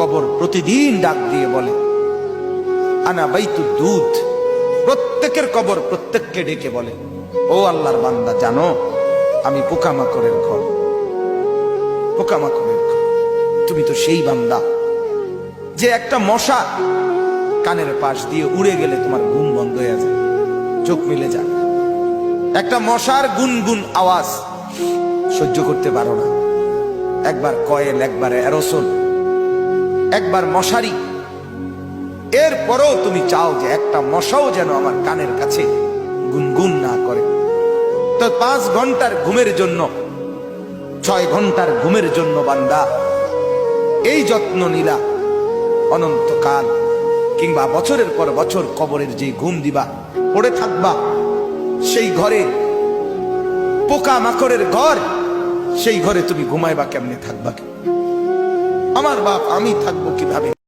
কবর প্রতিদিন ডাক দিয়ে বলে আনা বাইতুদ দুধ। প্রত্যেকের কবর প্রত্যেককে ডেকে বলে, ও আল্লাহর বান্দা, জানো আমি পোকামাকড়ের ঘর, পোকামাকড়ের ঘর। তুমি তো সেই বান্দা যে একটা মশা কানের পাশ দিয়ে উড়ে গেলে তোমার ঘুম বন্ধ হয়ে যায়, চোখ মিলে যায়। একটা মশার গুনগুন আওয়াজ সহ্য করতে পারো না। একবার কয়েল, একবার অ্যারোসল, একবার মশারি, এরপরেও তুমি চাও যে একটা মশাও যেন আমার কানের কাছে গুনগুন না করে। তো 5 ঘন্টার ঘুমের জন্য, 6 ঘন্টার ঘুমের জন্য বান্দা এই যত্ন নিলা, অনন্তকাল কিংবা বছরের পর বছর কবরের যে ঘুম দিবা, পড়ে থাকবা সেই ঘরে, পোকা মাকড়ের ঘর, সেই ঘরে তুমি ঘুমাইবা কেমনে, থাকবা? আমার বাপ, আমি থাকবো কিভাবে?